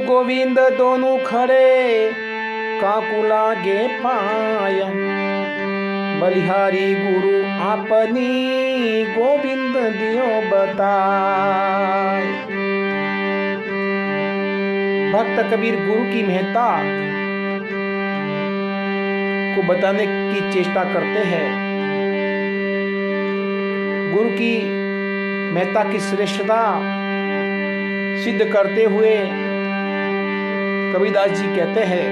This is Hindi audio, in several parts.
गोविंद दोनों खड़े काकू लागे पाय। बलिहारी गुरु आपनी गोविंद दियो बताय। भक्त कबीर गुरु की महत्ता को बताने की चेष्टा करते हैं। गुरु की महत्ता की श्रेष्ठता सिद्ध करते हुए कबीरदास जी कहते हैं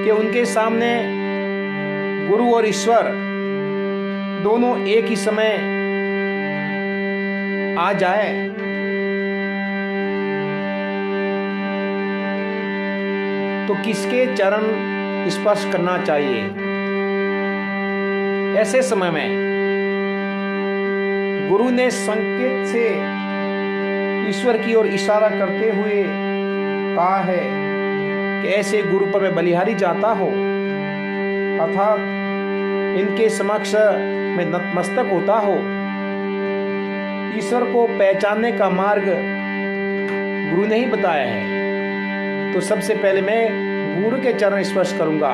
कि उनके सामने गुरु और ईश्वर दोनों एक ही समय आ जाए तो किसके चरण स्पर्श करना चाहिए। ऐसे समय में गुरु ने संकेत से ईश्वर की ओर इशारा करते हुए कहा है कि ऐसे गुरु पर मैं बलिहारी जाता हूं, अर्थात इनके समक्ष मैं नतमस्तक होता हूं। ईश्वर को पहचानने का मार्ग गुरु ने ही बताया है, तो सबसे पहले मैं गुरु के चरण स्पर्श करूंगा,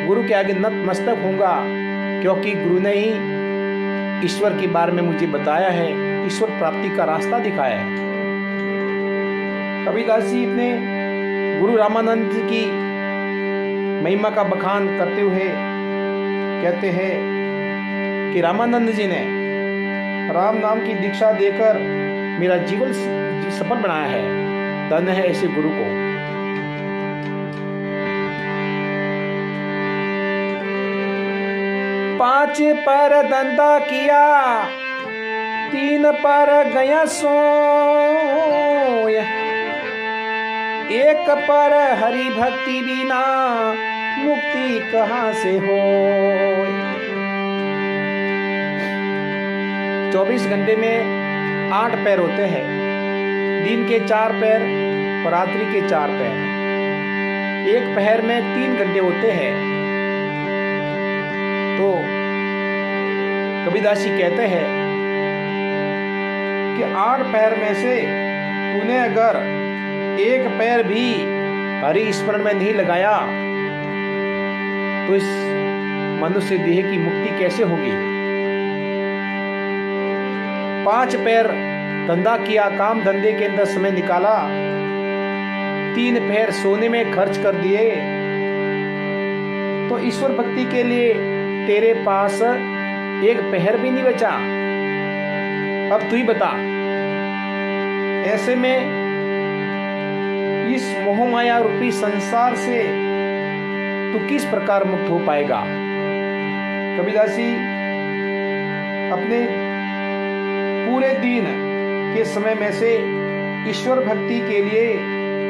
गुरु के आगे नतमस्तक होऊंगा, क्योंकि गुरु ने ही ईश्वर के बारे में मुझे बताया है, ईश्वर प्राप्ति का रास्ता दिखाया है। कबीरदास जी अपने गुरु रामानंद की महिमा का बखान करते हुए कहते हैं कि रामानंद जी ने राम नाम की दीक्षा देकर मेरा जीवन सफल बनाया है। धन्य है ऐसे गुरु को। पांच पर धंधा किया, तीन पर गया सोय, एक पर हरि भक्ति बिना मुक्ति कहां से हो। 24 घंटे में 8 पैर होते हैं, दिन के 4 पैर और रात्रि के 4 पैर। एक पहर में 3 घंटे होते हैं। तो कबीरदास जी कहते हैं कि 8 पैर में से तूने अगर एक पैर भी हरि स्मरण में नहीं लगाया तो इस मनुष्य देह की मुक्ति कैसे होगी। 5 पैर धंधा किया, काम धंधे के अंदर समय निकाला, 3 पैर सोने में खर्च कर दिए, तो ईश्वर भक्ति के लिए तेरे पास एक पहर भी नहीं बचा। अब तू ही बता, ऐसे में इस मोह माया रूपी संसार से तू किस प्रकार मुक्त हो पाएगा। कबीरदास जी अपने पूरे दिन के समय में से ईश्वर भक्ति के लिए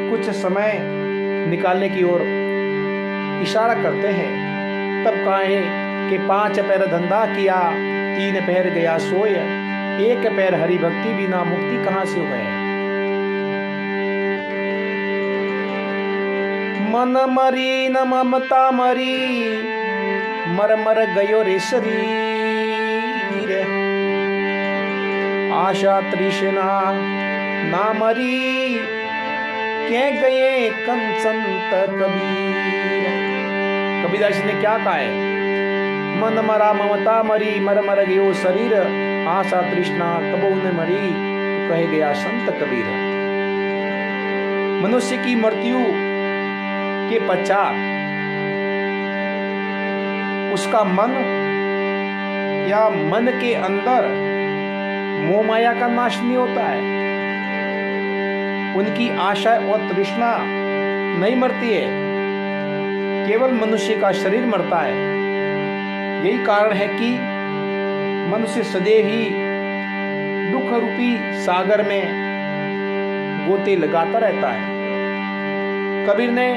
कुछ समय निकालने की ओर इशारा करते हैं। तब कहे कि 5 पैर धंधा किया, 3 पैर गया सोय, एक पैर हरि भक्ति बिना मुक्ति कहां से हुए। मन मरी न ममता मरी, मर मर गयो रे शरीर, आशा तृष्णा ना मरी, के गए कंसंत कबीर। कबीरदास जी ने क्या कहा है? मन मरा ममता मरी, मर मर गयो शरीर, आशा तृष्णा कबो न मरी, तो कहे गया संत कबीर। मनुष्य की मृत्यु के पश्चात उसका मन या मन के अंदर मोह माया का नाश नहीं होता है, उनकी आशा और तृष्णा नहीं मरती है, केवल मनुष्य का शरीर मरता है। यही कारण है कि मनुष्य सदैव ही दुख रूपी सागर में गोते लगाता रहता है। कबीर ने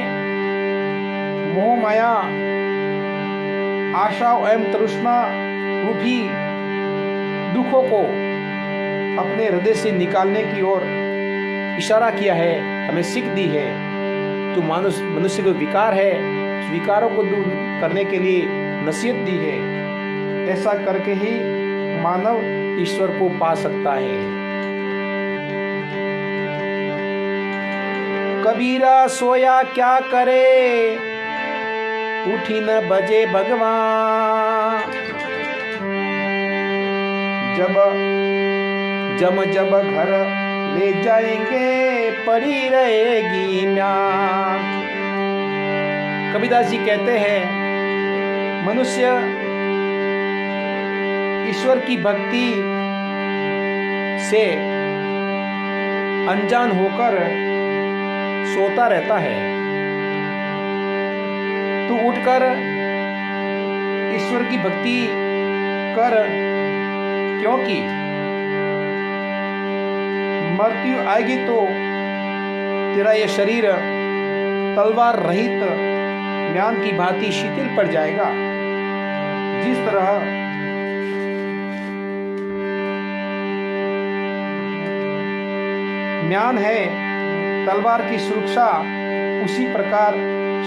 मोह माया, आशा एवं तृष्णा रूपी दुखों को अपने हृदय से निकालने की ओर इशारा किया है, हमें सीख दी है। तो मनुष्य को विकार है, विकारों को दूर करने के लिए नसीहत दी है। ऐसा करके ही मानव ईश्वर को पा सकता है। कबीरा सोया क्या करे, उठी न बजे भगवान। जब घर ले जाएंगे पड़ी रहेगी म्यान। कबीरदास जी कहते हैं मनुष्य ईश्वर की भक्ति से अनजान होकर सोता रहता है। तू उठकर ईश्वर की भक्ति कर, क्योंकि मृत्यु आएगी तो तेरा ये शरीर तलवार रहित म्यान की भांति शिथिल पड़ जाएगा। जिस तरह म्यान है तलवार की सुरक्षा, उसी प्रकार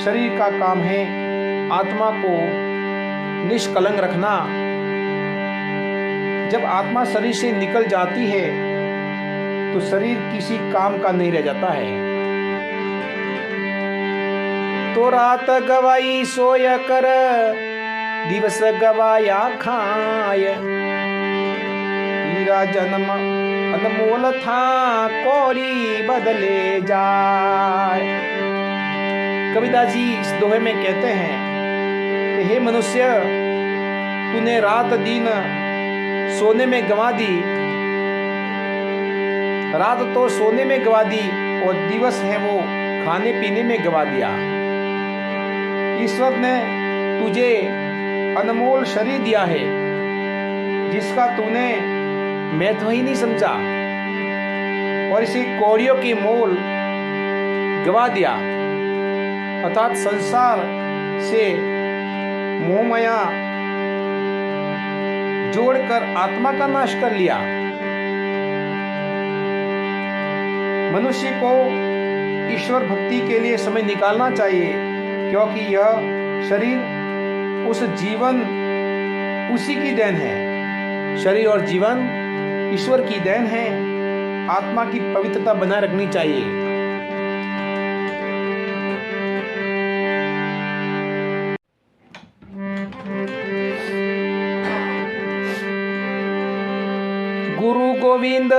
शरीर का काम है आत्मा को निष्कलंक रखना। जब आत्मा शरीर से निकल जाती है तो शरीर किसी काम का नहीं रह जाता है। तो रात गवाई सोया कर, दिवस गवाया खाय। हीरा जन्म अनमोल था, कौड़ी बदले जाए। कबीरदास जी इस दोहे में कहते हैं कि हे मनुष्य, तूने रात दिन सोने में गंवा दी। रात तो सोने में गंवा दी और दिवस है वो खाने पीने में गंवा दिया। ईश्वर ने तुझे अनमोल शरीर दिया है जिसका तूने महत्व ही नहीं समझा और इसे कौड़ियों के मोल गंवा दिया, अर्थात संसार से मोहमाया जोड़कर आत्मा का नाश कर लिया। मनुष्य को ईश्वर भक्ति के लिए समय निकालना चाहिए, क्योंकि यह शरीर उस जीवन उसी की देन है। शरीर और जीवन ईश्वर की देन है। आत्मा की पवित्रता बनाए रखनी चाहिए। गुरु गोविंद